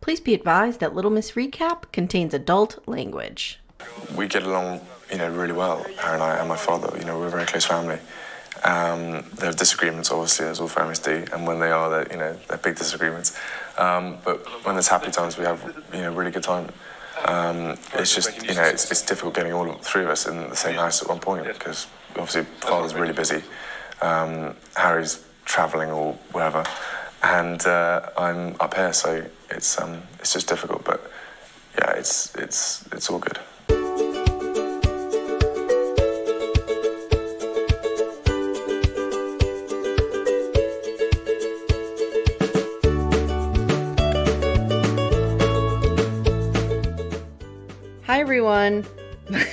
Please be advised that Little Miss Recap contains adult language. We get along, really well, her and I and my father. We're a very close family. There are disagreements, obviously, as all families do, and when they are, they're big disagreements. But when there's happy times, we have, really good time. It's just, it's difficult getting all three of us in the same house at one point because obviously father's really busy. Harry's travelling or wherever, and I'm up here, so it's just difficult. But yeah, it's all good. Hi, everyone. I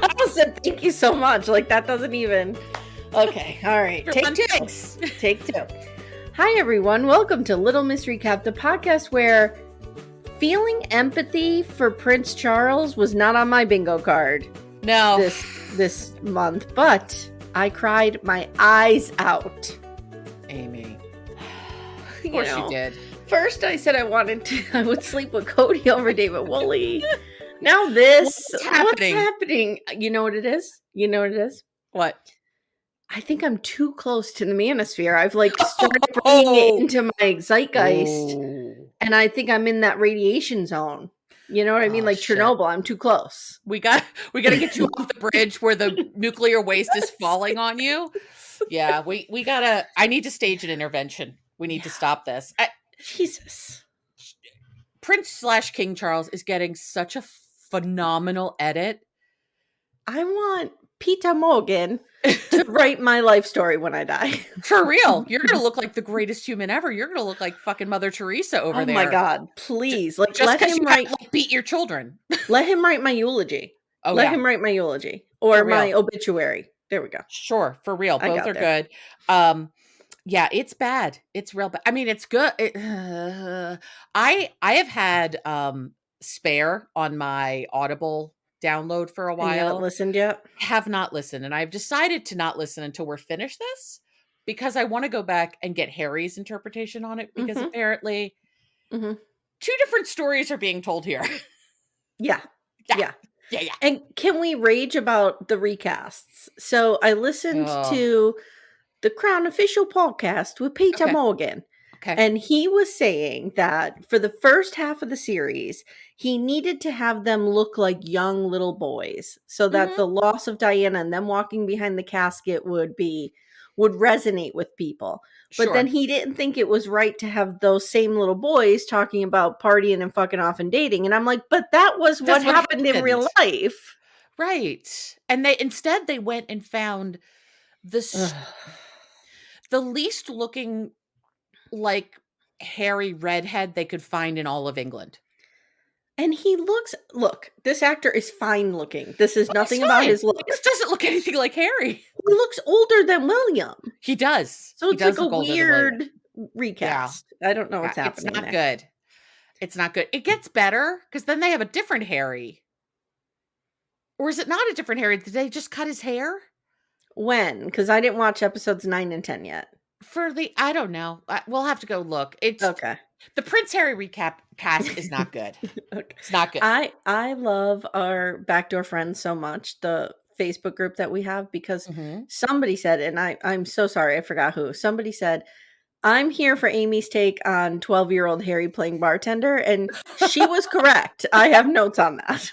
almost said thank you so much. Like, that doesn't even... Okay, all right. Take two. Take two. Hi, everyone. Welcome to Little Miss Recap, the podcast where feeling empathy for Prince Charles was not on my bingo card. No. This month, but I cried my eyes out. Amy. Of course you did. First, I said I would sleep with Cody over David Woolley. Now this. What's happening? You know what it is? What? I think I'm too close to the manosphere. I've started bringing it into my zeitgeist. Ooh. And I think I'm in that radiation zone. You know what I mean? Like shit. Chernobyl, I'm too close. We got to get you off the bridge where the nuclear waste is falling on you. Yeah, we gotta. I need to stage an intervention. We need to stop this. Jesus. Prince/King Charles is getting such a phenomenal edit. I want Peter Morgan to write my life story when I die. For real. You're going to look like the greatest human ever. You're going to look like fucking Mother Teresa over there. Oh my God. Please. Just let him write. Beat your children. Let him write my eulogy. Let him write my eulogy. Or my obituary. There we go. Sure. For real. Both are good. Yeah, it's bad. It's real bad. I mean, it's good. I have had Spare on my Audible download for a while. And you haven't listened yet? Have not listened. And I've decided to not listen until we're finished this because I want to go back and get Harry's interpretation on it because apparently two different stories are being told here. Yeah. Yeah. And can we rage about the recasts? So I listened to the Crown Official podcast with Peter Morgan. Okay. And he was saying that for the first half of the series, he needed to have them look like young little boys so that the loss of Diana and them walking behind the casket would resonate with people. But then he didn't think it was right to have those same little boys talking about partying and fucking off and dating. And I'm like, but that's what happened in real life. Right. And they went and found the least looking like hairy redhead they could find in all of England. And this actor is fine looking. This is nothing about his look. This doesn't look anything like Harry. He looks older than William. He does. So it's like a weird recast. Yeah. I don't know what's happening. It's not good. It's not good. It gets better because then they have a different Harry. Or is it not a different Harry? Did they just cut his hair? When? Because I didn't watch episodes 9 and 10 yet. I don't know. We'll have to go look. It's okay. The Prince Harry recap cast is not good. Okay. It's not good. I love our Backdoor Friends so much, the Facebook group that we have, because somebody said, and I'm so sorry, I forgot who. Somebody said, I'm here for Amy's take on 12-year-old Harry playing bartender, and she was correct. I have notes on that.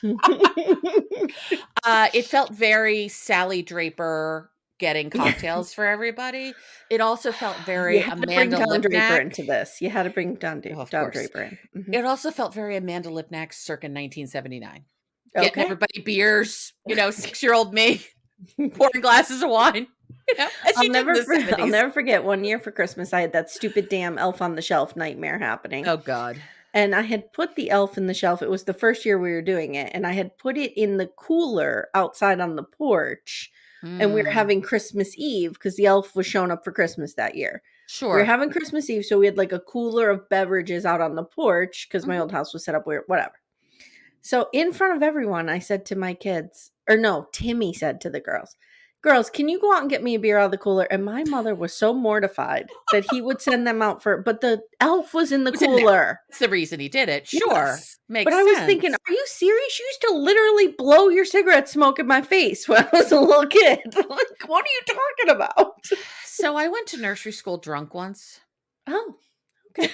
It felt very Sally Draper getting cocktails for everybody. It also felt very Amanda Lipnack into this. You had to bring Don Draper in. It also felt very Amanda Lipnack circa 1979. Getting everybody beers, 6-year-old me pouring glasses of wine. I'll never forget one year for Christmas I had that stupid damn Elf on the Shelf nightmare happening. Oh God. And I had put the elf in the shelf. It was the first year we were doing it. And I had put it in the cooler outside on the porch. And we were having Christmas Eve because the elf was showing up for Christmas that year. Sure. We were having Christmas Eve. So we had like a cooler of beverages out on the porch because my old house was set up weird, whatever. So in front of everyone, I said to my kids, or no, Timmy said to the girls, girls, can you go out and get me a beer out of the cooler? And my mother was so mortified that he would send them out but the elf was in the cooler. That's the reason he did it. Sure. Yes. Makes but I sense. was thinking, are you serious? You used to literally blow your cigarette smoke in my face when I was a little kid. Like, what are you talking about? So I went to nursery school drunk once. Oh, okay.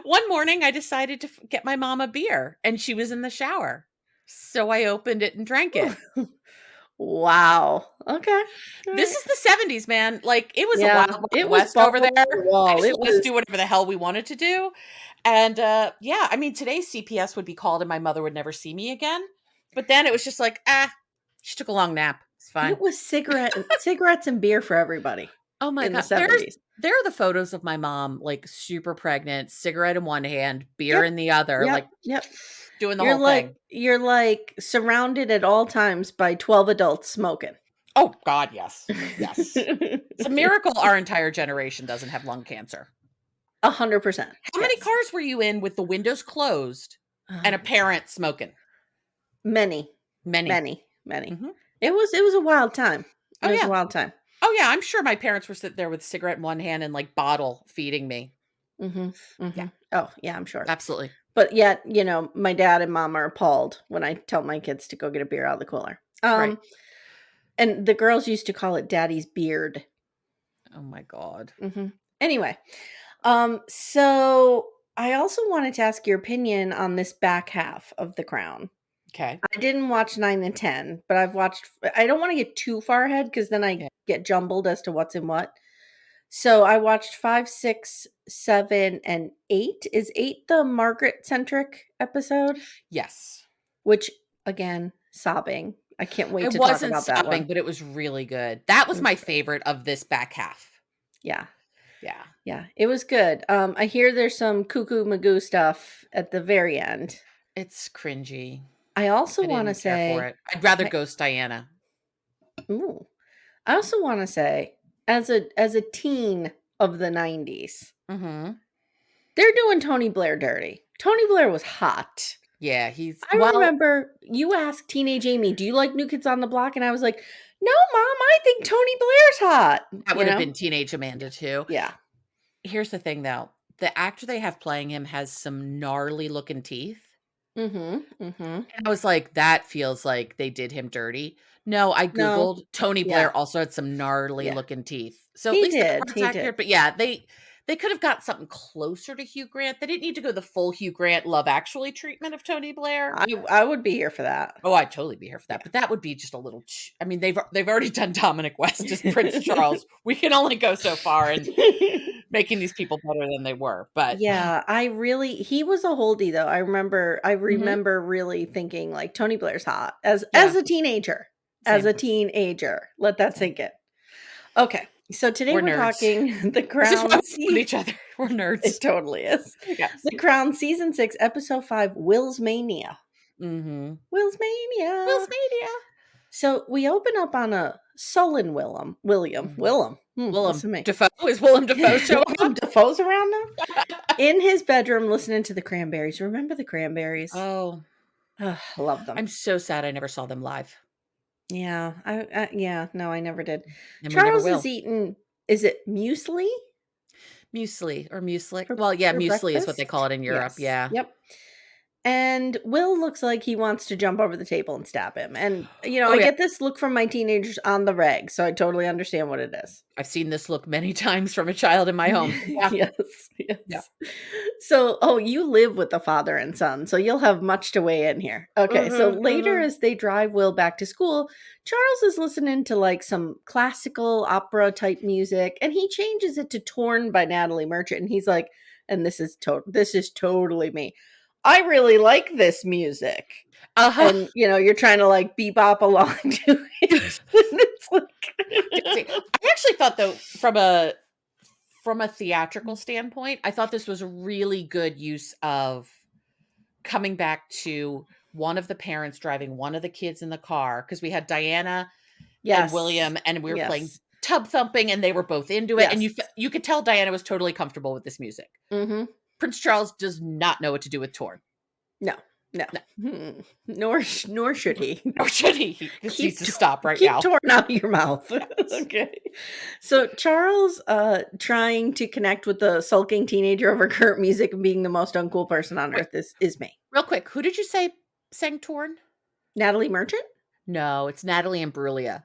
One morning I decided to get my mom a beer and she was in the shower. So I opened it and drank it. Wow. Okay. This is the 70s, man. Like, it was a wild west was over there. It was do whatever the hell we wanted to do. And yeah, I mean, today's CPS would be called and my mother would never see me again. But then it was just like, she took a long nap. It's fine. It was cigarettes and beer for everybody. Oh my God. There are the photos of my mom, like super pregnant, cigarette in one hand, beer in the other, doing the whole thing. You're like surrounded at all times by 12 adults smoking. Oh God, yes. Yes. It's a miracle our entire generation doesn't have lung cancer. 100%. How many cars were you in with the windows closed and a parent smoking? Many. Mm-hmm. It was a wild time. It was a wild time. Oh yeah, I'm sure my parents were sitting there with a cigarette in one hand and like bottle feeding me. Mm-hmm. Mm-hmm. Yeah. Oh yeah, I'm sure. Absolutely. But yet, my dad and mom are appalled when I tell my kids to go get a beer out of the cooler. Right. And the girls used to call it Daddy's beard. Oh my God. Mm-hmm. Anyway, so I also wanted to ask your opinion on this back half of The Crown. Okay. I didn't watch 9 and 10, but I don't want to get too far ahead because then I get jumbled as to what's in what. So I watched 5, 6, 7, and 8. Is 8 the Margaret-centric episode? Yes. Which, again, sobbing. I can't wait to talk about that one. It wasn't sobbing, but it was really good. That was my favorite of this back half. Yeah. Yeah. Yeah, it was good. I hear there's some cuckoo magoo stuff at the very end. It's cringy. I also want to say... I'd rather ghost Diana. Ooh. I also want to say, as a teen of the 90s, they're doing Tony Blair dirty. Tony Blair was hot. Yeah, I remember you asked teenage Amy, do you like New Kids on the Block? And I was like, no, Mom, I think Tony Blair's hot. That would have been teenage Amanda too. Yeah. Here's the thing though. The actor they have playing him has some gnarly looking teeth. And I was like, that feels like they did him dirty. No, I Googled Tony Blair also had some gnarly looking teeth. So at least the actor, but yeah, they could have got something closer to Hugh Grant. They didn't need to go the full Hugh Grant Love Actually treatment of Tony Blair. I would be here for that. Oh, I'd totally be here for that. But that would be just a little. I mean, they've already done Dominic West as Prince Charles. We can only go so far in making these people better than they were. But yeah, he was a holdie though. I remember really thinking like Tony Blair's hot as a teenager. Same. As a teenager, let that sink in. Okay. So today we're talking The Crown. This is why we with each other. We're nerds. It totally is. Yes. The Crown Season 6, Episode 5, Willsmania. Willsmania. So we open up on a sullen Willem. Willem Dafoe. Is Willem Dafoe showing up? Willem Dafoe's around now? In his bedroom listening to the Cranberries. Remember the Cranberries? Oh. I love them. I'm so sad I never saw them live. Yeah, no, I never did. And Charles is eating, is it muesli? Muesli or muesli. Well, yeah, muesli breakfast? Is what they call it in Europe. Yes. Yeah. Yep. And Will looks like he wants to jump over the table and stab him. And, I get this look from my teenagers on the reg, so I totally understand what it is. I've seen this look many times from a child in my home. Yeah. Yes. Yeah. So, you live with the father and son, so you'll have much to weigh in here. Okay, so later as they drive Will back to school, Charles is listening to like some classical opera type music, and he changes it to Torn by Natalie Merchant, and he's like, and this is totally me. I really like this music. And, you're trying to like bebop along to it. It's like... I actually thought though, from a theatrical standpoint, I thought this was a really good use of coming back to one of the parents driving one of the kids in the car. Cause we had Diana and William and we were playing tub thumping and they were both into it. And you could tell Diana was totally comfortable with this music. Prince Charles does not know what to do with Torn. No. No. Nor should he. Nor should he. This needs to stop right keep now. Keep torn out of your mouth. Okay. So Charles, trying to connect with the sulking teenager over current music and being the most uncool person on earth is me. Real quick, who did you say sang Torn? Natalie Merchant? No, it's Natalie Imbruglia.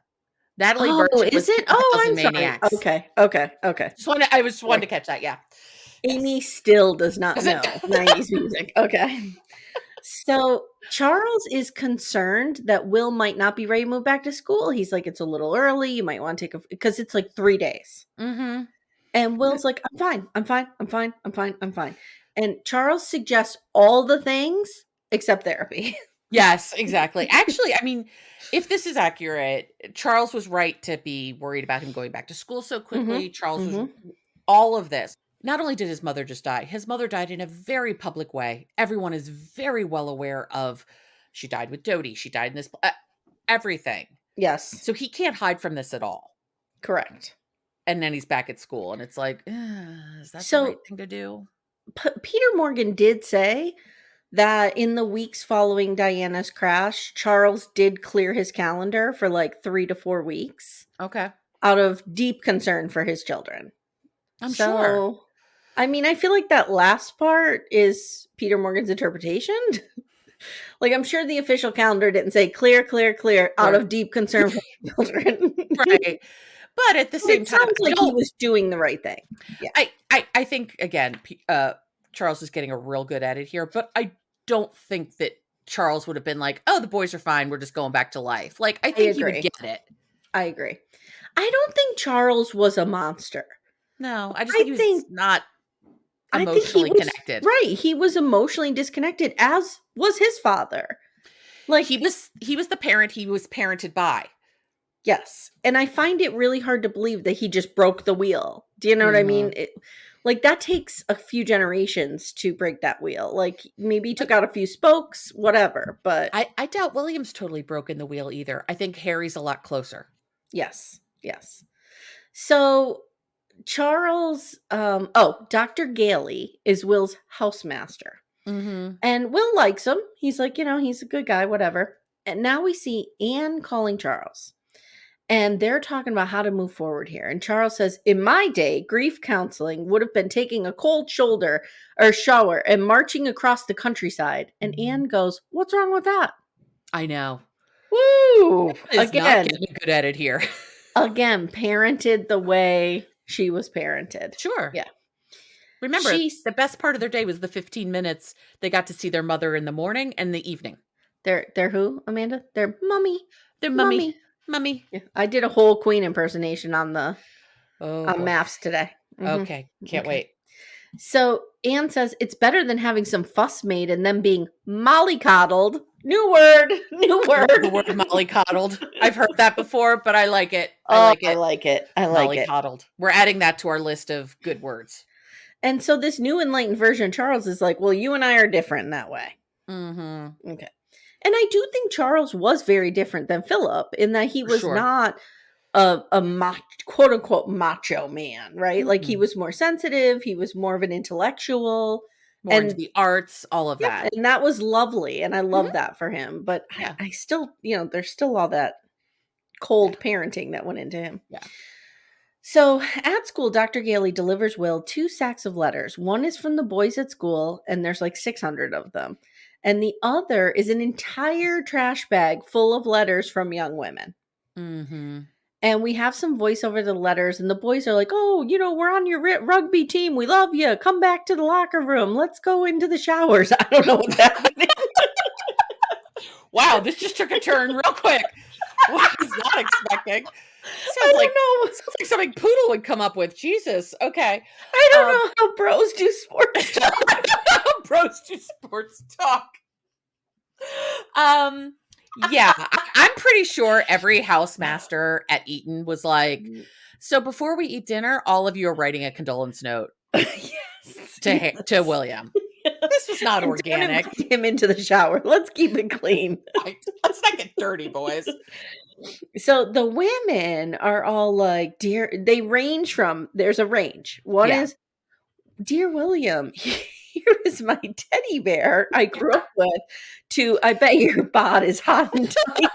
Natalie Merchant is it? I'm Maniacs. sorry. Okay. I just wanted to catch that, yeah. Amy still does not know 90s music. Okay. So Charles is concerned that Will might not be ready to move back to school. He's like, it's a little early. You might want to take because it's like 3 days. Mm-hmm. And Will's like, I'm fine. And Charles suggests all the things except therapy. Yes, exactly. Actually, I mean, if this is accurate, Charles was right to be worried about him going back to school so quickly. Charles was all of this. Not only did his mother just die, his mother died in a very public way. Everyone is very well aware of, she died with Dodie. She died in this, everything. Yes. So he can't hide from this at all. Correct. And then he's back at school and it's like, is that the right thing to do? Peter Morgan did say that in the weeks following Diana's crash, Charles did clear his calendar for like 3 to 4 weeks. Okay. Out of deep concern for his children. I'm sure. I mean, I feel like that last part is Peter Morgan's interpretation. Like, I'm sure the official calendar didn't say clear out of deep concern for children. Right. But at the same time, it sounds like he was doing the right thing. Yeah. I think, again, Charles is getting a real good at it here, but I don't think that Charles would have been like, oh, the boys are fine. We're just going back to life. Like, I think he would get it. I agree. I don't think Charles was a monster. No, I just think he was not emotionally connected. Right. He was emotionally disconnected, as was his father. Like, he was the parent he was parented by. Yes. And I find it really hard to believe that he just broke the wheel. Do you know what I mean? Like, that takes a few generations to break that wheel. Like, maybe he took out a few spokes, whatever. But I doubt William's totally broken the wheel either. I think Harry's a lot closer. Yes. So Charles, Dr. Gailey is Will's housemaster. And Will likes him. He's like, he's a good guy, whatever. And now we see Anne calling Charles. And they're talking about how to move forward here. And Charles says, in my day, grief counseling would have been taking a cold shoulder or shower and marching across the countryside. And Anne goes, what's wrong with that? I know. Woo! Again, not getting good at it here. Again, parented the way she was parented. Sure. Yeah. Remember, the best part of their day was the 15 minutes they got to see their mother in the morning and the evening. They're who, Amanda? They're mummy. They're mummy. Mummy. Yeah. I did a whole Queen impersonation on the maths today. Okay. Can't wait. So Anne says it's better than having some fuss made and then being mollycoddled. New word. The word mollycoddled. I've heard that before, but I like it. I like it. Mollycoddled. We're adding that to our list of good words. And so this new enlightened version of Charles is like, well, you and I are different in that way. Okay. And I do think Charles was very different than Phillip in that he was not a quote unquote macho man, right? Like, he was more sensitive. He was more of an intellectual. More into the arts, all of that. And that was lovely. And I love that for him. But I still, there's still all that cold parenting that went into him. Yeah. So at school, Dr. Gailey delivers Will 2 sacks of letters. One is from the boys at school, and there's like 600 of them. And the other is an entire trash bag full of letters from young women. And we have some voice over the letters, and the boys are like, oh, we're on your rugby team. We love you. Come back to the locker room. Let's go into the showers. I don't know what that means. Wow, this just took a turn real quick. I was not expecting. Sounds like something Poodle would come up with. Jesus. Okay. I don't know how bros do sports talk. Bros do sports talk. Yeah, I'm pretty sure every housemaster at Eton was like, so before we eat dinner, all of you are writing a condolence note to William. This was not organic. Put him into the shower. Let's keep it clean. Right. Let's not get dirty, boys. So the women are all like, there's a range. One is, Dear William, cute is my teddy bear I grew up with to I bet your bod is hot and tight.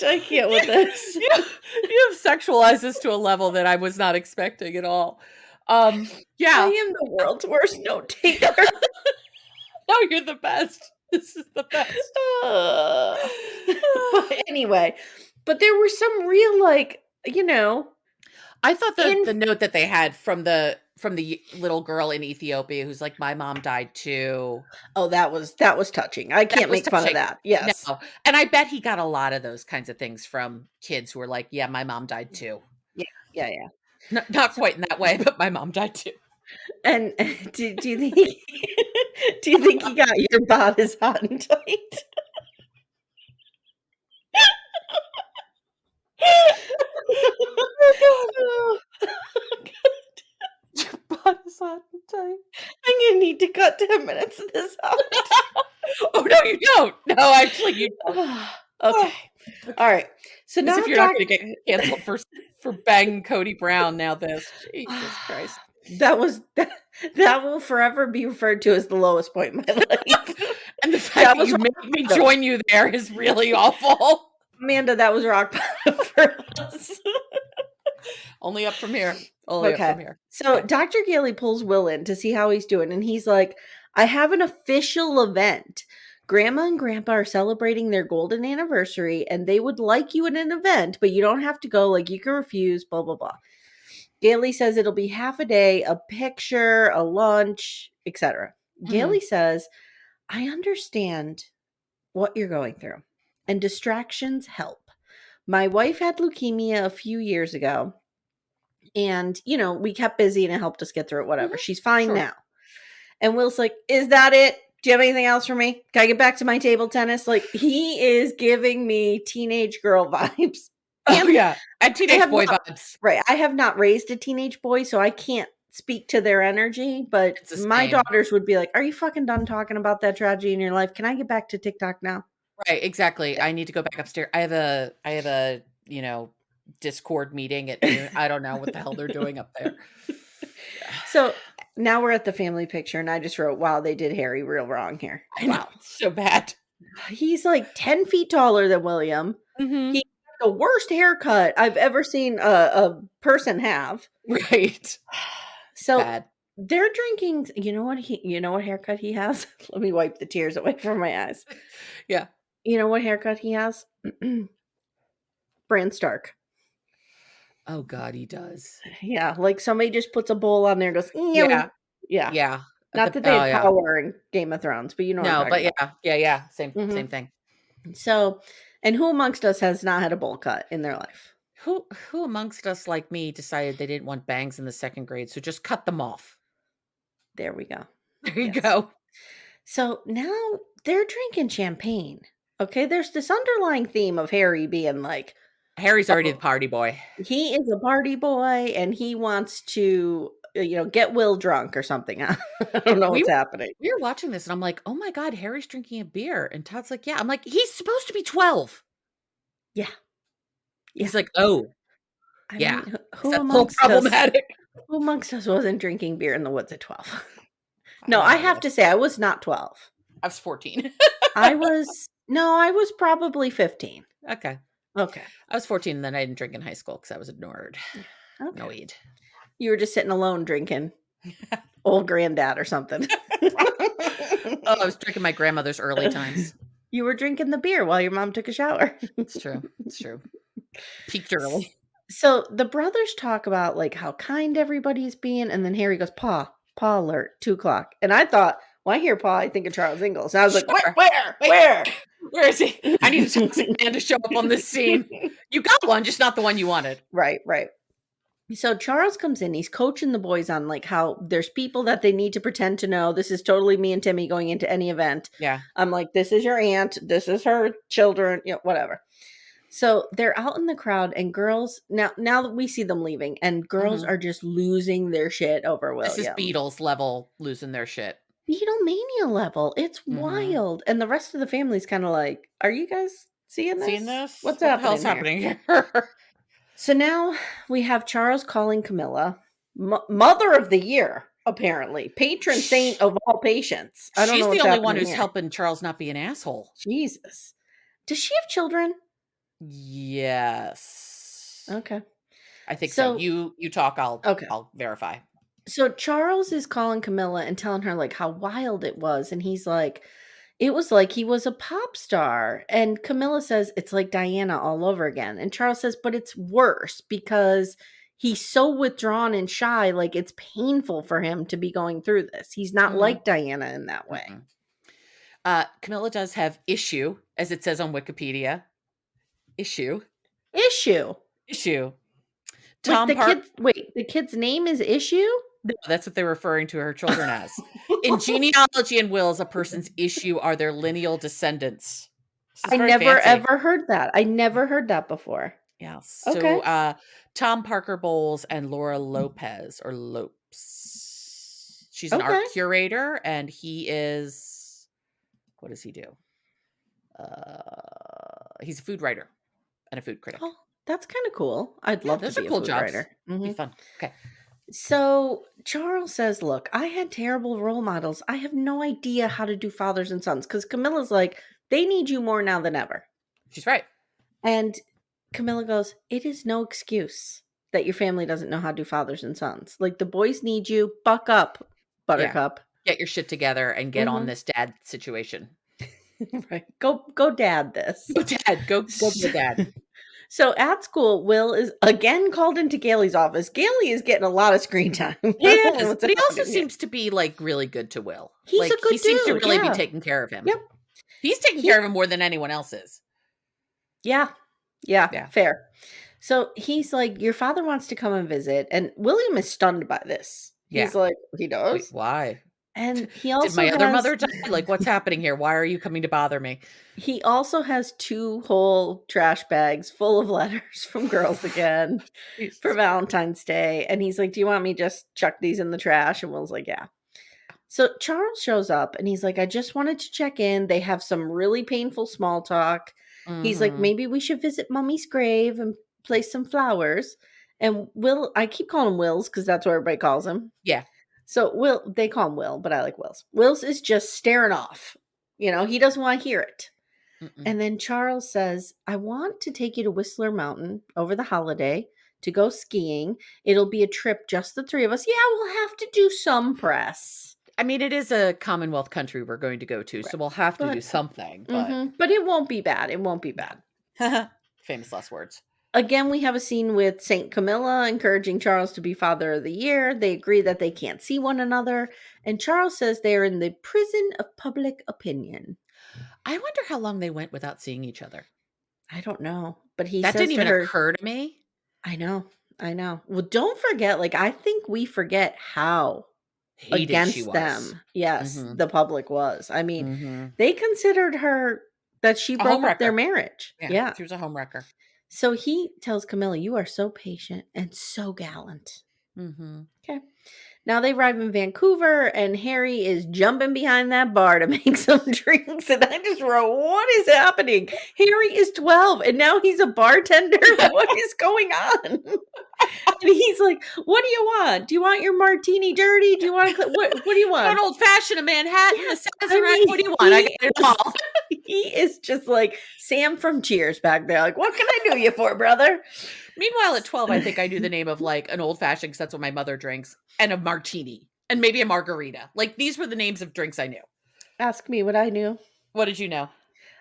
I can't with this. You have sexualized this to a level that I was not expecting at all. Yeah. I am the world's worst note taker. No, you're the best. This is the best. But anyway, but there were some real, like, I thought the note that they had from the little girl in Ethiopia who's like, my mom died too. Oh, that was touching. I can't make fun of that. Yes. No. And I bet he got a lot of those kinds of things from kids who were like, yeah, my mom died too. Yeah. Not quite in that way, but my mom died too. And do you think he got your bod is hot and tight? Oh, your bod is hot and tight. I'm gonna need to cut 10 minutes of this out. Oh no, you don't. No, actually, you don't. Okay. All right. So now if you're not going to get canceled for banging Cody Brown, now this. Jesus Christ. That will forever be referred to as the lowest point in my life. And the fact that you made me join you there is really awful. Amanda, that was rock bottom for us. Only up from here. Only up from here. So Dr. Gailey pulls Will in to see how he's doing, and he's like, I have an official event. Grandma and Grandpa are celebrating their golden anniversary, and they would like you at an event, but you don't have to go. Like, you can refuse, blah, blah, blah. Gailey says it'll be half a day, a picture, a lunch, etc. Gailey says, I understand what you're going through, and distractions help. My wife had leukemia a few years ago, and, we kept busy and it helped us get through it, whatever. She's fine now. And Will's like, is that it? Do you have anything else for me? Can I get back to my table tennis? Like, he is giving me teenage girl vibes. And teenage boy vibes. Right. I have not raised a teenage boy, so I can't speak to their energy, but my daughters would be like, are you fucking done talking about that tragedy in your life? Can I get back to TikTok now? Right, exactly. I need to go back upstairs. I have a Discord meeting at noon. I don't know what the hell they're doing up there. So now we're at the family picture, and I just wrote, wow, they did Harry real wrong here. I know, so bad. He's like 10 feet taller than William. He got the worst haircut I've ever seen a person have. Right. So they're drinking. You know what haircut he has? Let me wipe the tears away from my eyes. Yeah. You know what haircut he has? Bran Stark. Oh God, he does. Yeah, like somebody just puts a bowl on there and goes, yeah. Not that they have power in Game of Thrones, but you know. No, but yeah, same thing. So, and who amongst us has not had a bowl cut in their life? Who amongst us, like me, decided they didn't want bangs in the second grade, so just cut them off? There we go. There you go. So now they're drinking champagne. Okay, there's this underlying theme of Harry being like, Harry's already the party boy. He is a party boy, and he wants to, get Will drunk or something. I don't know what's happening. We were watching this, and I'm like, oh my God, Harry's drinking a beer. And Todd's like, yeah. I'm like, he's supposed to be 12. Yeah. He's like, oh. I yeah. mean, who amongst us wasn't drinking beer in the woods at 12? No, I have to say, I was not 12. I was 14. I was probably 15. Okay. I was 14, and then I didn't drink in high school because I was a nerd. Okay. No weed. You were just sitting alone drinking old granddad or something. I was drinking my grandmother's early times. You were drinking the beer while your mom took a shower. It's true. Peaked early. So the brothers talk about like how kind everybody's being, and then Harry goes, Paw alert, 2:00. And I thought, when I hear Paw, I think of Charles Ingalls. And I was like, where? Where is he? I need a toxic man to show up on this scene. You got one, just not the one you wanted. Right. So Charles comes in. He's coaching the boys on like how there's people that they need to pretend to know. This is totally me and Timmy going into any event. Yeah. I'm like, this is your aunt. This is her children. Whatever. So they're out in the crowd, and girls, now that we see them leaving, and girls are just losing their shit over William. This is Beatles level losing their shit. Beatlemania level. It's wild. And the rest of the family's kind of like, are you guys Seeing this? What's what happening the hell's here? happening here? So now we have Charles calling Camilla mother of the year, apparently. Patron saint of all patients. I don't know what's She's the only one happening who's here. helping Charles not be an asshole. Jesus. Does she have children? Yes. Okay. I think so. You talk, Okay. I'll verify. So Charles is calling Camilla and telling her like how wild it was, and he's like, it was like he was a pop star. And Camilla says it's like Diana all over again. And Charles says, but it's worse because he's so withdrawn and shy, like it's painful for him to be going through this. He's not like Diana in that way. Camilla does have issue, as it says on Wikipedia. Issue. The kid's name is Issue? No, that's what they're referring to her children as. In genealogy and wills, a person's issue are their lineal descendants. I never ever heard that. I never heard that before. Yeah. So Tom Parker Bowles and Laura Lopez or Lopes. She's an art curator, and he is, what does he do? He's a food writer and a food critic. Oh, that's kind of cool. I'd love to be a food writer. Be fun. Okay. So Charles says, look, I had terrible role models. I have no idea how to do fathers and sons, because Camilla's like, they need you more now than ever. She's right. And Camilla goes, it is no excuse that your family doesn't know how to do fathers and sons. Like, the boys need you. Buck up, Buttercup. Yeah. Get your shit together and get on this dad situation. Right. Go dad this. Go dad. Go be dad. So at school, Will is again called into Gailey's office. Gailey is getting a lot of screen time. He is, but he also seems to be like really good to Will. He's a good dude. He seems to really be taking care of him. Yep. He's taking care of him more than anyone else is. Yeah, fair. So he's like, your father wants to come and visit. And William is stunned by this. He's like, he does? Wait, why? And he also Did my other mother die? Like, what's happening here? Why are you coming to bother me? He also has 2 whole trash bags full of letters from girls again for Valentine's Day. And he's like, do you want me just chuck these in the trash? And Will's like, yeah. So Charles shows up and he's like, I just wanted to check in. They have some really painful small talk. He's like, maybe we should visit Mummy's grave and place some flowers. And Will, I keep calling him Will's because that's what everybody calls him. Yeah. So they call him Will, but I like Will's. Will's is just staring off. You know, he doesn't want to hear it. And then Charles says, I want to take you to Whistler Mountain over the holiday to go skiing. It'll be a trip, just the 3 of us. Yeah, we'll have to do some press. I mean, it is a Commonwealth country we're going to go to, so we'll have to do something. But it won't be bad. It won't be bad. Famous last words. Again, we have a scene with St. Camilla encouraging Charles to be Father of the Year. They agree that they can't see one another. And Charles says they are in the prison of public opinion. I wonder how long they went without seeing each other. I don't know. But that didn't even occur to me. I know. Well, don't forget, like, I think we forget how hated against them. Yes, the public was. I mean, they considered her that she broke up their marriage. Yeah. She was a homewrecker. So he tells Camilla, you are so patient and so gallant. Okay. Now they arrive in Vancouver and Harry is jumping behind that bar to make some drinks. And I just wrote, what is happening? Harry is 12 and now he's a bartender. What is going on? And he's like, what do you want? Do you want your martini dirty? Do you want what do you want? An old fashioned, a Manhattan, a Sazerac. What do you want? I got it all. He is just like Sam from Cheers back there. Like, what can I do you for, brother? Meanwhile, at 12, I think I knew the name of like an old fashioned, because that's what my mother drinks, and a martini, and maybe a margarita. Like, these were the names of drinks I knew. Ask me what I knew. What did you know?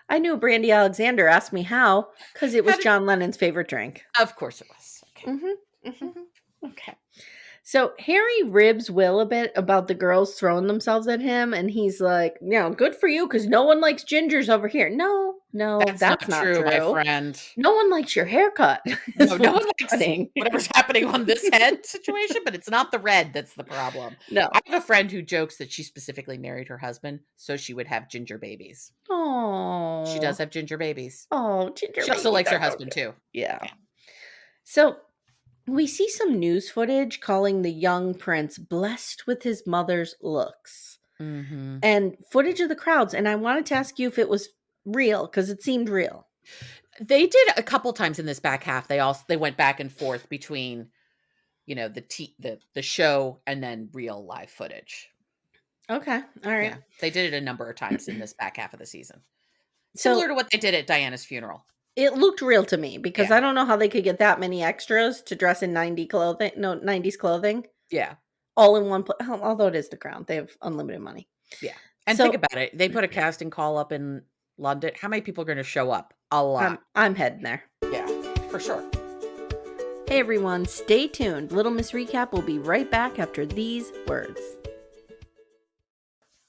I knew Brandy Alexander. Asked me how, because it was John Lennon's favorite drink. Of course it was. Okay. Okay. So Harry ribs Will a bit about the girls throwing themselves at him, and he's like, good for you, because no one likes gingers over here. No, that's not true, my friend. No one likes your haircut. No one likes whatever's happening on this head situation, but it's not the red that's the problem. No. I have a friend who jokes that she specifically married her husband so she would have ginger babies. Oh. She does have ginger babies. Oh, ginger babies. She also likes her husband, too. Yeah. So we see some news footage calling the young prince blessed with his mother's looks. And footage of the crowds. And I wanted to ask you if it was real, because it seemed real. They did a couple times in this back half. They went back and forth between, the show and then real live footage. Okay. All right. Yeah. They did it a number of times in this back half of the season. Similar to what they did at Diana's funeral. It looked real to me because I don't know how they could get that many extras to dress in 90s clothing. Yeah. All in one place. Although it is the Crown. They have unlimited money. Yeah. And think about it. They put a casting call up in London. How many people are going to show up? A lot. I'm heading there. Yeah, for sure. Hey everyone, stay tuned. Little Miss Recap will be right back after these words.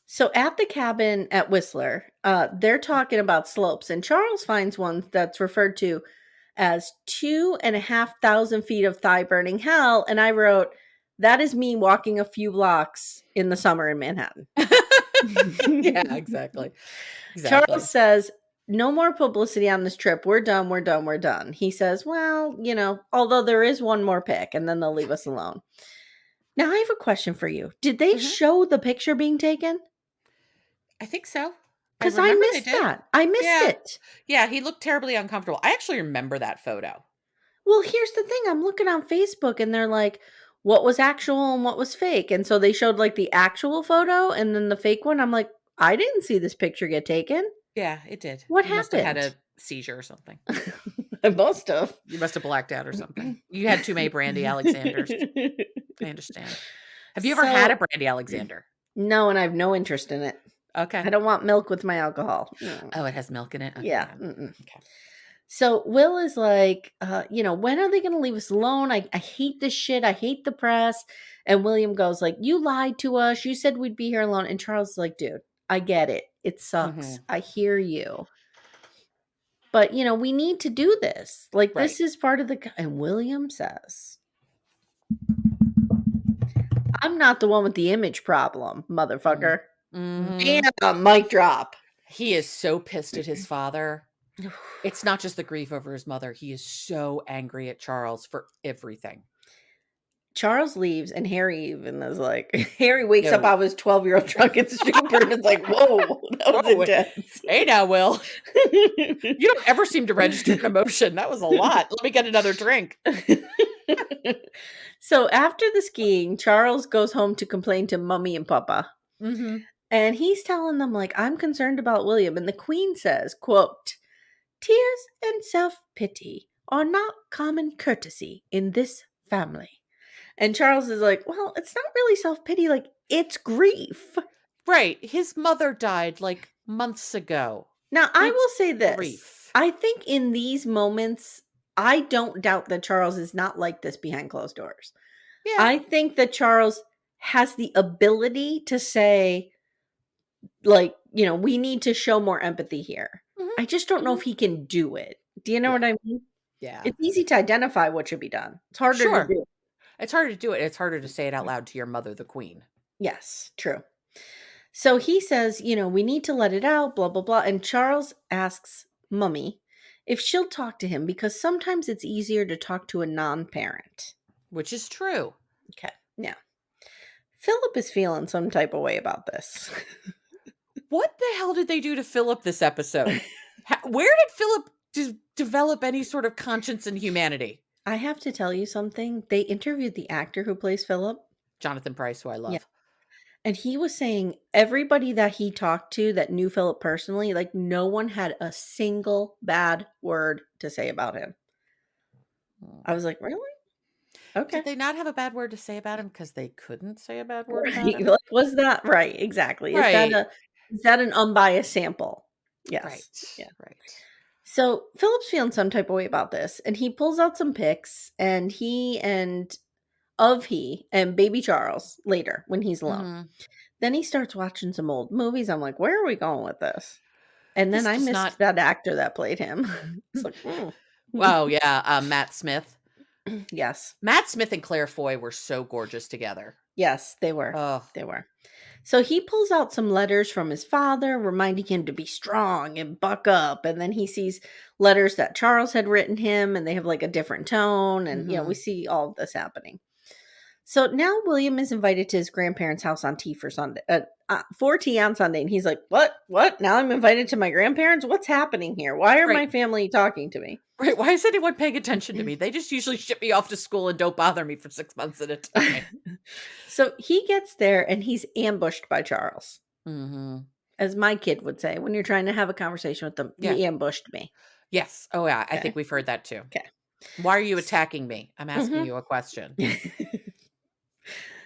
So at the cabin at Whistler, they're talking about slopes, and Charles finds one that's referred to as 2,500 feet of thigh-burning hell, and I wrote, that is me walking a few blocks in the summer in Manhattan. Yeah, exactly. Charles says, no more publicity on this trip. We're done. He says, well, although there is one more pic, and then they'll leave us alone. Now, I have a question for you. Did they show the picture being taken? I think so. Because I missed that. I missed it. Yeah, he looked terribly uncomfortable. I actually remember that photo. Well, here's the thing. I'm looking on Facebook, and they're like, what was actual and what was fake? And so they showed like the actual photo and then the fake one. I'm like, I didn't see this picture get taken. Yeah, it did. What happened? Must have had a seizure or something. I must have. You must have blacked out or something. You had too many Brandy Alexanders. I understand. Have you ever had a Brandy Alexander? No, and I have no interest in it. Okay. I don't want milk with my alcohol. Oh, it has milk in it? Okay. Yeah. Okay. So Will is like, when are they going to leave us alone? I hate this shit. I hate the press. And William goes like, you lied to us. You said we'd be here alone. And Charles is like, dude, I get it. It sucks. Mm-hmm. I hear you. But, we need to do this. Like, this is part of the... And William says, I'm not the one with the image problem, motherfucker. Mm-hmm. Damn, mic drop. He is so pissed at his father. It's not just the grief over his mother. He is so angry at Charles for everything. Charles leaves, and Harry even is like, Harry wakes up out of his 12-year-old drunken stupor and is like, whoa, that was intense. Hey now, Will. You don't ever seem to register an emotion. That was a lot. Let me get another drink. So after the skiing, Charles goes home to complain to Mummy and Papa. Mm-hmm. And he's telling them, like, I'm concerned about William. And the Queen says, quote, tears and self-pity are not common courtesy in this family. And Charles is like, well, it's not really self-pity. Like, it's grief. Right. His mother died like months ago. Now, I will say this. Grief. I think in these moments, I don't doubt that Charles is not like this behind closed doors. Yeah. I think that Charles has the ability to say, like, we need to show more empathy here. Mm-hmm. I just don't know if he can do it. Do you know what I mean? Yeah. It's easy to identify what should be done. It's harder to do. It's harder to do it. It's harder to say it out loud to your mother, the Queen. Yes, true. So he says, we need to let it out, blah, blah, blah. And Charles asks Mummy if she'll talk to him because sometimes it's easier to talk to a non-parent. Which is true. Okay. Yeah. Phillip is feeling some type of way about this. What the hell did they do to Phillip this episode? Where did Phillip develop any sort of conscience and humanity? I have to tell you something. They interviewed the actor who plays Phillip. Jonathan Pryce, who I love. Yeah. And he was saying everybody that he talked to that knew Phillip personally, like no one had a single bad word to say about him. I was like, really? Okay. Did they not have a bad word to say about him because they couldn't say a bad word about him? Was that right? Exactly. Right. Is that an unbiased sample? Yes. Right. Yeah. Right. So Phillip's feeling some type of way about this, and he pulls out some pics, and he and baby Charles later when he's alone. Mm-hmm. Then he starts watching some old movies. I'm like, where are we going with this? And then I missed that actor that played him. It's like, Wow, yeah, Matt Smith. Yes. Matt Smith and Claire Foy were so gorgeous together. Yes, they were. Oh. They were. So he pulls out some letters from his father, reminding him to be strong and buck up. And then he sees letters that Charles had written him, and they have like a different tone. And, we see all of this happening. So now William is invited to his grandparents' house on Tea for Sunday. for tea on Sunday. And he's like, what? Now I'm invited to my grandparents? What's happening here? Why are my family talking to me? Right. Why is anyone paying attention to me? They just usually ship me off to school and don't bother me for 6 months at a time. So he gets there and he's ambushed by Charles. Mm-hmm. As my kid would say, when you're trying to have a conversation with them, you ambushed me. Yes. Oh, yeah. Okay. I think we've heard that too. Okay. Why are you attacking me? I'm asking you a question.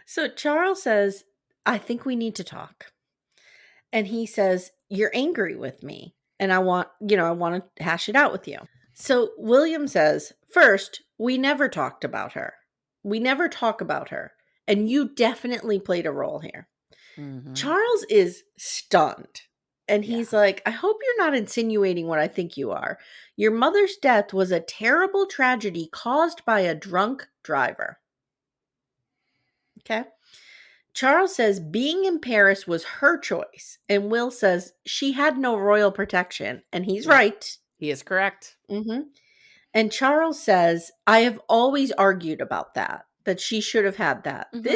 So Charles says, I think we need to talk. And he says, you're angry with me. And I want to hash it out with you. So William says, first, we never talked about her. We never talk about her. And you definitely played a role here. Mm-hmm. Charles is stunned. And he's like, I hope you're not insinuating what I think you are. Your mother's death was a terrible tragedy caused by a drunk driver. Okay. Charles says being in Paris was her choice. And Will says she had no royal protection. And he's right. He is correct. Mm-hmm. And Charles says, I have always argued about that she should have had that. Mm-hmm.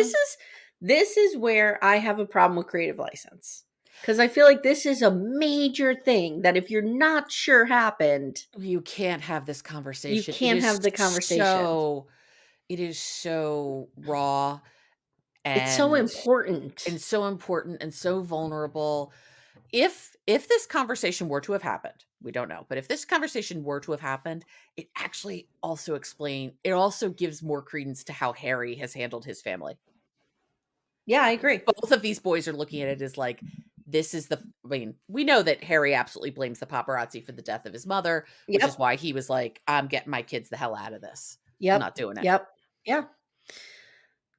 This is where I have a problem with creative license. Because I feel like this is a major thing that if you're not sure happened, you can't have this conversation. You can't have the conversation. It is so raw. And it's so important. And so important and so vulnerable. If this conversation were to have happened, we don't know, but if this conversation were to have happened, it actually also gives more credence to how Harry has handled his family. Yeah, I agree. Both of these boys are looking at it as like, we know that Harry absolutely blames the paparazzi for the death of his mother, which is why he was like, I'm getting my kids the hell out of this. I'm not doing it. Yep. Yeah.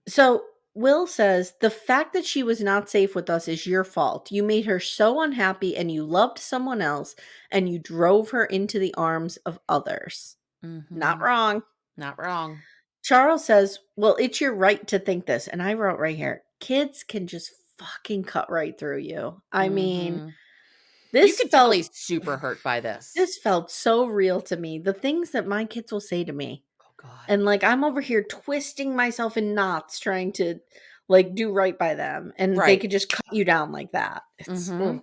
So Will says, the fact that she was not safe with us is your fault. You made her so unhappy and you loved someone else and you drove her into the arms of others. Mm-hmm. Not wrong. Not wrong. Charles says, well, it's your right to think this. And I wrote right here, kids can just fucking cut right through you. I mean, you can tell he's super hurt by this. This felt so real to me. The things that my kids will say to me. Oh God. And like, I'm over here twisting myself in knots trying to like do right by them. And they could just cut you down like that.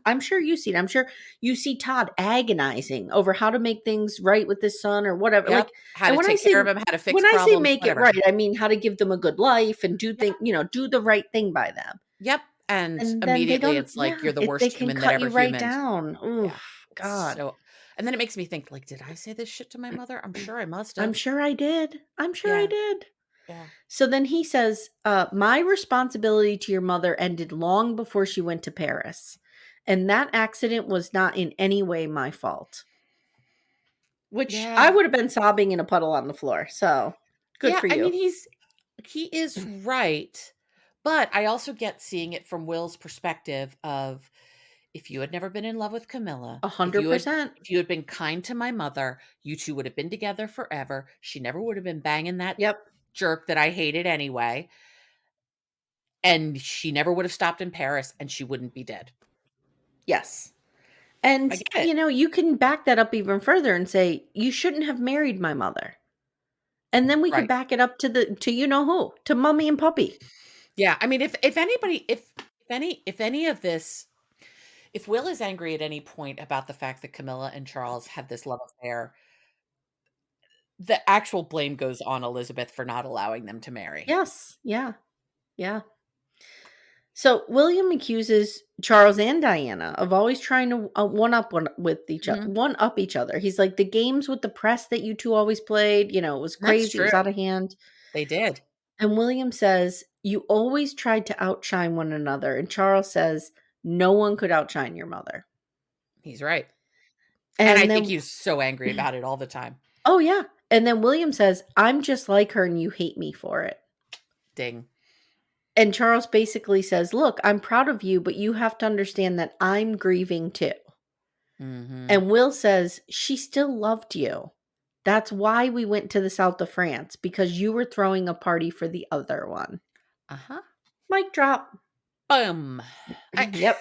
I'm sure you see it. I'm sure you see Todd agonizing over how to make things right with his son or whatever. Yep. Like how to take care of him, how to fix when problems. When I say make it right, I mean how to give them a good life and do things, do the right thing by them. Yep. And immediately it's like you're the worst human that ever right down. Oof, God. So, and then it makes me think, like, did I say this shit to my mother? I'm sure I must have. I'm sure I did. I did. Yeah. So then he says, my responsibility to your mother ended long before she went to Paris. And that accident was not in any way my fault. Which I would have been sobbing in a puddle on the floor. So good for you. I mean, he is right. But I also get seeing it from Will's perspective of, if you had never been in love with Camilla, 100%. If you had been kind to my mother, you two would have been together forever. She never would have been banging that jerk that I hated anyway. And she never would have stopped in Paris and she wouldn't be dead. Yes. And, you can back that up even further and say, you shouldn't have married my mother. And then we could back it up to who, to Mummy and Puppy. Yeah. I mean, if any of this, if Will is angry at any point about the fact that Camilla and Charles had this love affair, the actual blame goes on Elizabeth for not allowing them to marry. Yes. Yeah. Yeah. So William accuses Charles and Diana of always trying to one up each other. He's like, the games with the press that you two always played, it was crazy. It was out of hand. They did. And William says, you always tried to outshine one another. And Charles says, no one could outshine your mother. He's right. And I think he's so angry about it all the time. Oh, yeah. And then William says, I'm just like her and you hate me for it. Ding. And Charles basically says, look, I'm proud of you, but you have to understand that I'm grieving too. Mm-hmm. And Will says, she still loved you. That's why we went to the south of France, because you were throwing a party for the other one. Uh-huh. Mic drop. Boom. Yep.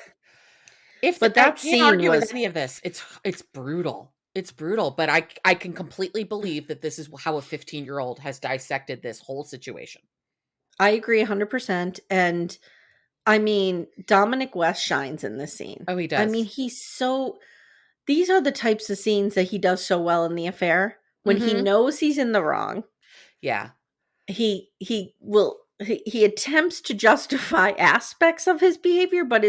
But that scene argue with any of this. It's brutal. It's brutal, but I can completely believe that this is how a 15-year-old has dissected this whole situation. I agree 100%. And I mean, Dominic West shines in this scene. Oh, he I does. mean, these are the types of scenes that he does so well in The Affair. When he knows he's in the wrong, yeah, he attempts to justify aspects of his behavior, but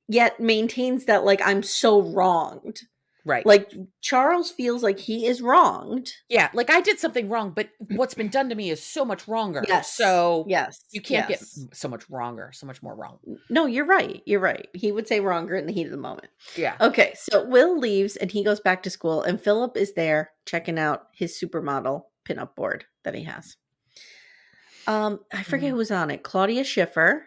yet maintains that, like, I'm so wronged. right. Like, Charles feels like he is wronged. Yeah, like, I did something wrong, but what's been done to me is so much wronger. Yes. So Yes. you can't get so much wronger, so much more wrong. No, you're right. You're right. He would say wronger in the heat of the moment. Yeah. Okay, so Will leaves and he goes back to school, and Phillip is there checking out his supermodel pinup board that he has. I forget who was on it. Claudia Schiffer.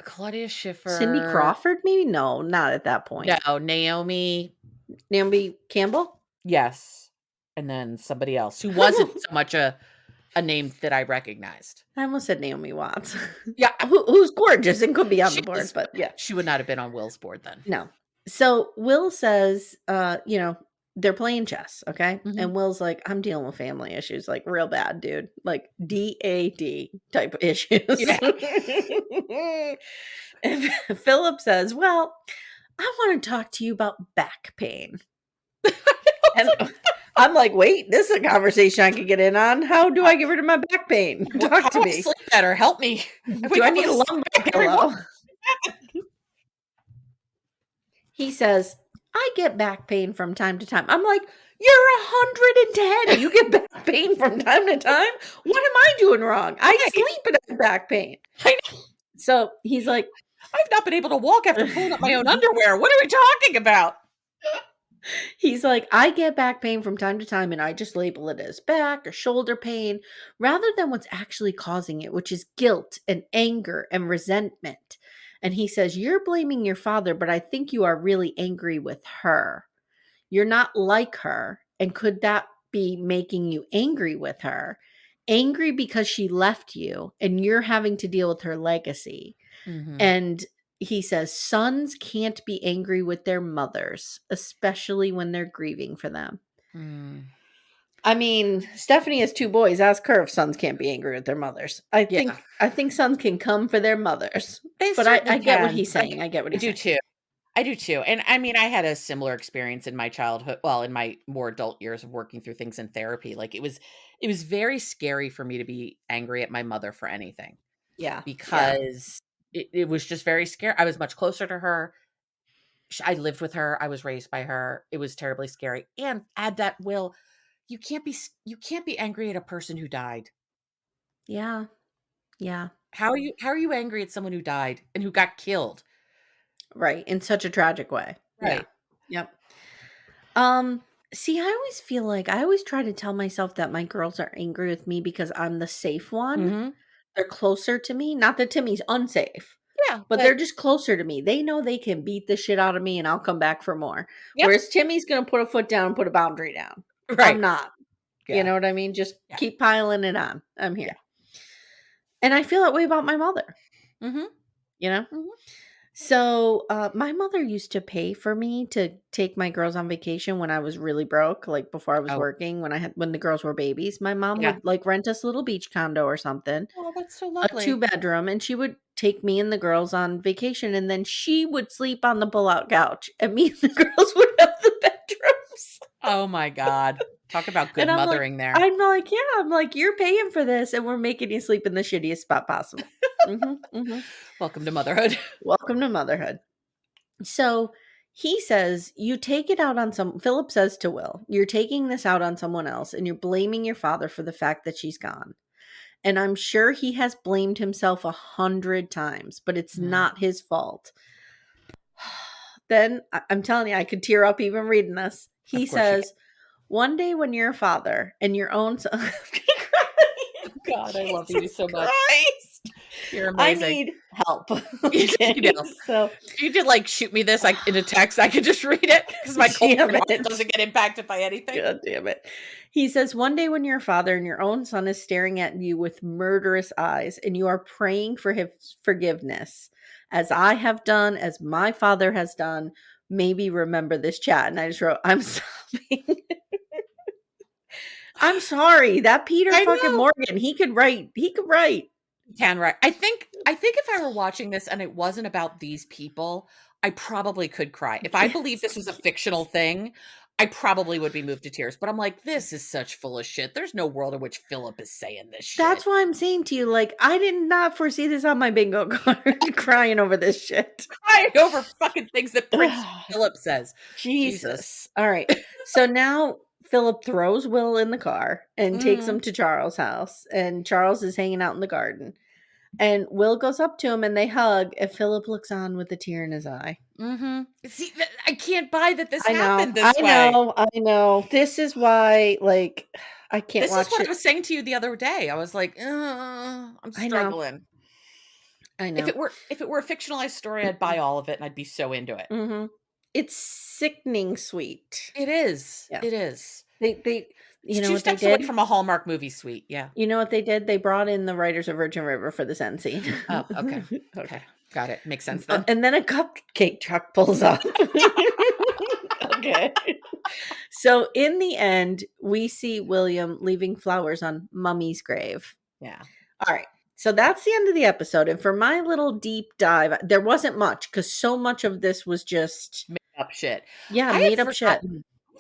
Cindy Crawford, maybe? No, not at that point. No, Naomi Campbell? Yes. And then somebody else who wasn't so much a name that I recognized. I almost said Naomi Watts. Yeah. Who's gorgeous and could be on the board, but yeah. She would not have been on Will's board then. No. So Will says, they're playing chess, okay? And Will's like, I'm dealing with family issues, like real bad, dude. Like DAD type of issues. Yeah. And Phillip says, well, I want to talk to you about back pain. And I'm like, wait, this is a conversation I could get in on. How do I get rid of my back pain? Talk to me. Sleep better. Help me. Do I need a lumbar pillow? He says, I get back pain from time to time. I'm like, you're 110. You get back pain from time to time? What am I doing wrong? I sleep and I have back pain. I know. So he's like, I've not been able to walk after pulling up my own underwear. What are we talking about? He's like, I get back pain from time to time and I just label it as back or shoulder pain rather than what's actually causing it, which is guilt and anger and resentment. And he says, you're blaming your father, but I think you are really angry with her. You're not like her. And could that be making you angry with her? Angry because she left you and you're having to deal with her legacy. And he says, sons can't be angry with their mothers, especially when they're grieving for them. I mean, Stephanie has 2 boys. Ask her if sons can't be angry with their mothers. I think sons can come for their mothers. But I get what he's saying. I get what he's saying. Too. I do too. And I mean, I had a similar experience in my childhood. Well, in my more adult years of working through things in therapy. Like it was very scary for me to be angry at my mother for anything. Yeah. Because it was just very scary. I was much closer to her. I lived with her. I was raised by her. It was terribly scary. And add that, Will, you can't be angry at a person who died. Yeah. Yeah. How are you angry at someone who died and who got killed? Right. In such a tragic way. Right. Yeah. Yep. See, I always feel like I always try to tell myself that my girls are angry with me because I'm the safe one. They're closer to me. Not that Timmy's unsafe. Yeah. But they're just closer to me. They know they can beat the shit out of me and I'll come back for more. Yep. Whereas Timmy's going to put a foot down and put a boundary down. Right. I'm not. Yeah. You know what I mean? Just keep piling it on. I'm here. Yeah. And I feel that way about my mother. You know? So my mother used to pay for me to take my girls on vacation when I was really broke, like before I was working, when the girls were babies. My mom would like rent us a little beach condo or something. Oh, that's so lovely. A 2-bedroom, and she would take me and the girls on vacation, and then she would sleep on the pull-out couch, and me and the girls would have the bedrooms. Oh my God. Talk about good mothering there. I'm like, you're paying for this, and we're making you sleep in the shittiest spot possible. Welcome to motherhood. Welcome to motherhood. So he says, you take it out on Phillip says to Will, you're taking this out on someone else, and you're blaming your father for the fact that she's gone. And I'm sure he has blamed himself 100 times, but it's not his fault. Then, I'm telling you, I could tear up even reading this. He says, one day when you're a father and your own son... God, I love you so much. You're amazing. I need help. So you did like shoot me this in a text. I could just read it because my cold doesn't get impacted by anything. God damn it. He says, one day when you're a father and your own son is staring at you with murderous eyes and you are praying for his forgiveness, as I have done, as my father has done, maybe remember this chat. And I just wrote, I'm sobbing. I'm sorry. That Peter fucking Morgan, he could write. You can, right. I think if I were watching this and it wasn't about these people, I probably could cry. If I believe this is a fictional thing, I probably would be moved to tears, but I'm like, "This is such full of shit. There's no world in which Phillip is saying this That's shit." why I'm saying to you, like, I did not foresee this on my bingo card, crying over this shit. Crying over fucking things that Prince Phillip says. Jesus. Jesus. All right. So now Philip throws Will in the car and takes him Mhm. to Charles' house, and Charles is hanging out in the garden. And Will goes up to him and they hug, and Philip looks on with a tear in his eye. Mhm. See, I can't buy that this I know. happened this way. I know. This is why, like, I can't This is watch what I it. was saying to you the other day. I was like, I'm I know. struggling." I If know. it were a fictionalized story, I'd buy all of it and I'd be so into it. Mhm. It's sickening sweet. It is. Yeah. It is. They It's you know 2 what they steps away did? from a Hallmark movie suite, yeah. You know what they did? They brought in the writers of Virgin River for this end scene. Oh, okay. Okay. Okay. Got it. Makes sense then. And then a cupcake truck pulls up. Okay. So in the end, we see William leaving flowers on Mummy's grave. Yeah. All right. So that's the end of the episode. And for my little deep dive, there wasn't much because so much of this was just, Made up shit. yeah, I made had up shit.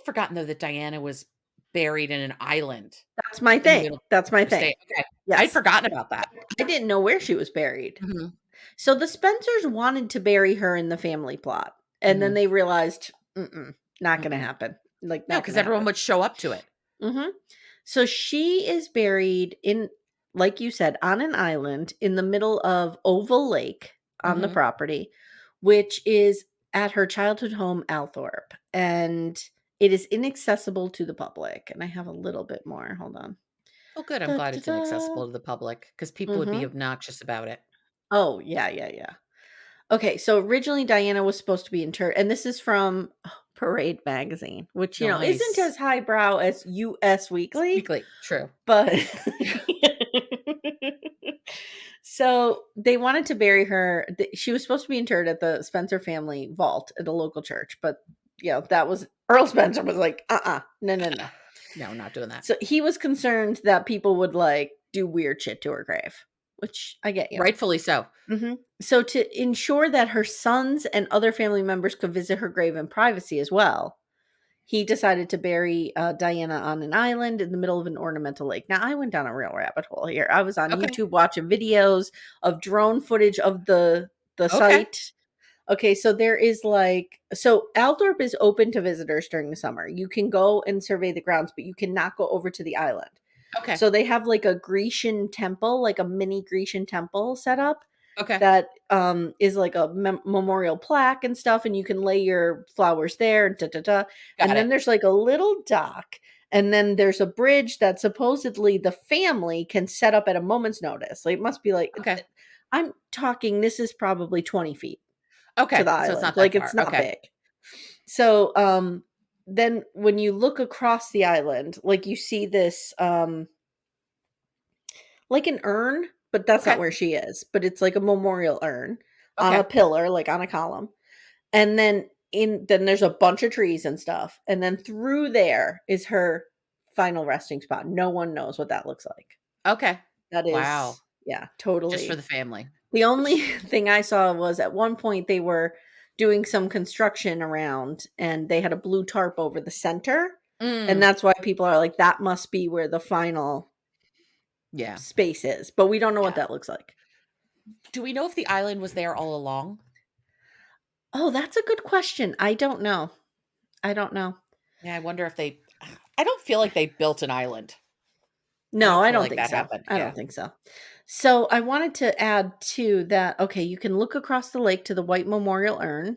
forgotten though that Diana was buried in an island That's my in the thing. middle of That's my the thing. state. Okay. I'd Yes. forgotten about that. I didn't know where she was buried. Mhm. So the Spencers wanted to bury her in the family plot. And then Mhm. they realized, not going to Mm-mm. happen. Like, No, not because going to everyone happen. would show up to it. Mm-hmm. So she is buried in, like you said, on an island in the middle of Oval Lake on the Mhm. property, which is at her childhood home, Althorpe. And it is inaccessible to the public. And I have a little bit more. Hold on. Oh, good. I'm Da, glad da, it's da. inaccessible to the public because people would be Mm-hmm. obnoxious about it. Oh, yeah. Okay, so originally Diana was supposed to be interred, and this is from Parade magazine, which isn't Nice. as highbrow as US Weekly, Weekly. True. but so they wanted to bury her. She was supposed to be interred at the Spencer family vault at a local church, but that was Earl Spencer was like, no. No, not doing that. So he was concerned that people would like do weird shit to her grave, which I get you. Rightfully so. Mm-hmm. So to ensure that her sons and other family members could visit her grave in privacy as well, he decided to bury Diana on an island in the middle of an ornamental lake. Now, I went down a real rabbit hole here. I was on Okay. YouTube watching videos of drone footage of the Okay. site. Okay, so there is Althorpe is open to visitors during the summer. You can go and survey the grounds, but you cannot go over to the island. Okay. So they have like a Grecian temple, like a mini Grecian temple set up. Okay. That is like a memorial plaque and stuff, and you can lay your flowers there. And then there's like a little dock, and then there's a bridge that supposedly the family can set up at a moment's notice. Like it must be like, Okay. I'm talking. This is probably 20 feet Okay. to the island. So it's not that like far. It's not Okay. big. So then when you look across the island, like you see this like an urn. But that's not where she is. But it's like a memorial urn on a pillar, like on a column. And then there's a bunch of trees and stuff. And then through there is her final resting spot. No one knows what that looks like. Okay. That is, wow. Yeah, totally. Just for the family. The only thing I saw was at one point they were doing some construction around and they had a blue tarp over the center. And that's why people are like, that must be where the final space is, but we don't know what that looks like. Do we know if the island was there all along? Oh, that's a good question. I don't know. Yeah, I wonder if I don't feel like they built an island. No, I don't think think that so. happened. I don't think so. So I wanted to add too that, okay, you can look across the lake to the white memorial urn.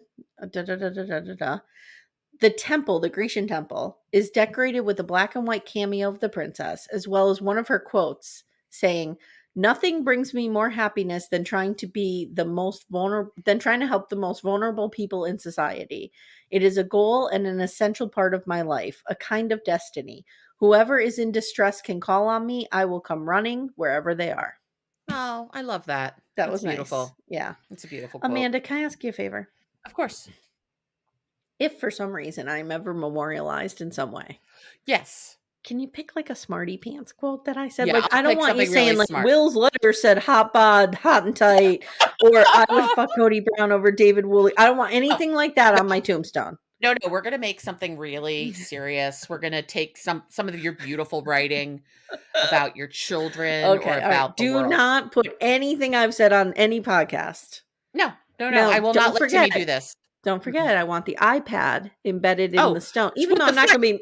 The temple, the Grecian temple, is decorated with a black and white cameo of the princess, as well as one of her quotes saying, "Nothing brings me more happiness than trying to help the most vulnerable people in society. It is a goal and an essential part of my life, a kind of destiny. Whoever is in distress can call on me. I will come running wherever they are." Oh, I love that. That was beautiful. Nice. Yeah. It's a beautiful quote. Amanda, can I ask you a favor? Of course. If for some reason I'm ever memorialized in some way. Yes. Can you pick like a smarty pants quote that I said? Yeah, like, I'll I don't pick want you something saying really like smart. Will's letter said hot bod, hot and tight, or I would fuck Cody Brown over David Woolley. I don't want anything like that on my tombstone. No, we're gonna make something really serious. We're gonna take some of your beautiful writing about your children or Okay, all right. about the Do world. not put anything I've said on any podcast. No. Now, I will don't not let forget Timmy do this. Don't forget, I want the iPad embedded in Oh, the stone, it's even with though the I'm not foot. gonna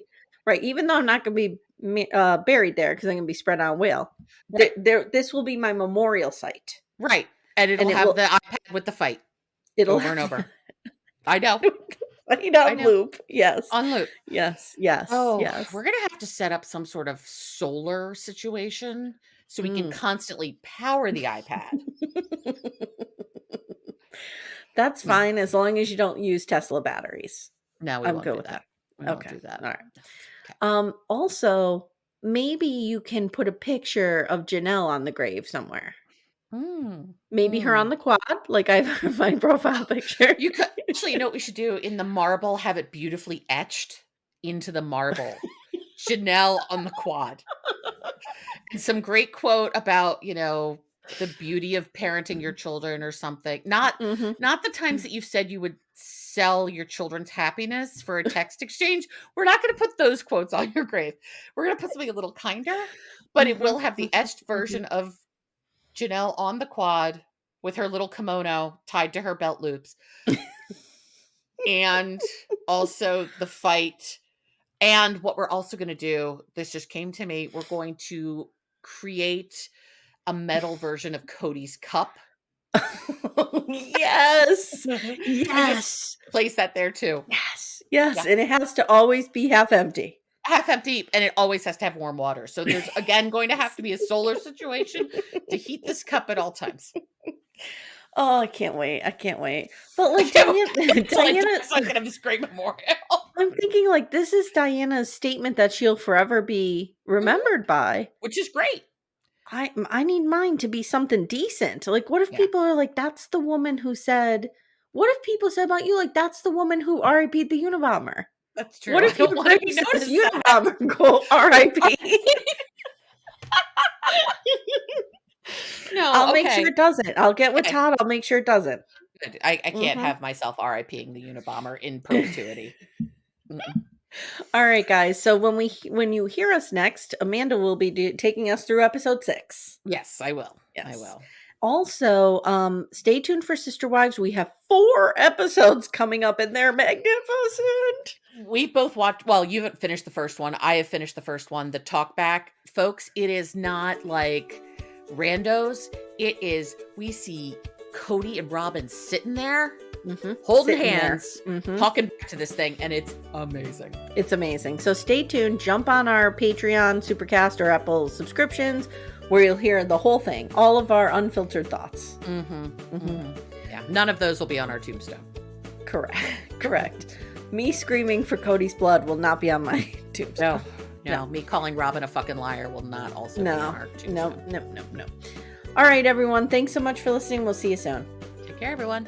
be even though I'm not gonna be buried there because I'm gonna be spread on Will. Right. This will be my memorial site. Right. And it'll it have will- the iPad with the fight It'll over and over. I know. Fight on loop. Yes. On loop. Yes. Oh, Yes. we're gonna have to set up some sort of solar situation so we can constantly power the iPad. That's fine as long as you don't use Tesla batteries. No, we I'm won't good do with that. that. We won't do that. All right. Okay. Also, maybe you can put a picture of Janelle on the grave somewhere. Maybe her on the quad, like I have my profile picture. You could actually, you know what we should do? In the marble, have it beautifully etched into the marble. Janelle on the quad. And some great quote about, the beauty of parenting your children or something. Not the times that you've said you would sell your children's happiness for a text exchange. We're not going to put those quotes on your grave. We're going to put something a little kinder, but it will have the etched version of Janelle on the quad with her little kimono tied to her belt loops. And also the fight. And what we're also going to do, this just came to me, we're going to create a metal version of Cody's cup. Yes. Yes. Place that there too. Yes. Yeah. And it has to always be half empty. Half empty, and it always has to have warm water. So there's, again, going to have to be a solar situation to heat this cup at all times. Oh, I can't wait. But like Diana's not gonna have this great memorial. I'm thinking like this is Diana's statement that she'll forever be remembered by. Which is great. I need mine to be something decent. Like, what if people are like, that's the woman who said, what if people said about you, like, that's the woman who RIP'd the Unabomber? That's true. What if you want to notice Unabomber quote RIP? No, I'll make sure it doesn't. I'll get with Todd. I'll make sure it doesn't. Good. I can't have myself RIPing the Unabomber in perpetuity. All right, guys. So when you hear us next, Amanda will be taking us through episode 6. Yes, I will. Yes. I will. Also, stay tuned for Sister Wives. We have 4 episodes coming up, and they're magnificent. We both watched. Well, you haven't finished the first one. I have finished the first one. The talk back, folks. It is not like randos. It is. We see Cody and Robin sitting there. Holding hands, talking back to this thing, and it's amazing. It's amazing. So stay tuned. Jump on our Patreon, Supercast, or Apple subscriptions, where you'll hear the whole thing, all of our unfiltered thoughts. Yeah, none of those will be on our tombstone. Correct. Me screaming for Cody's blood will not be on my tombstone. No. Me calling Robin a fucking liar will not also be on our tombstone. No. All right, everyone. Thanks so much for listening. We'll see you soon. Take care, everyone.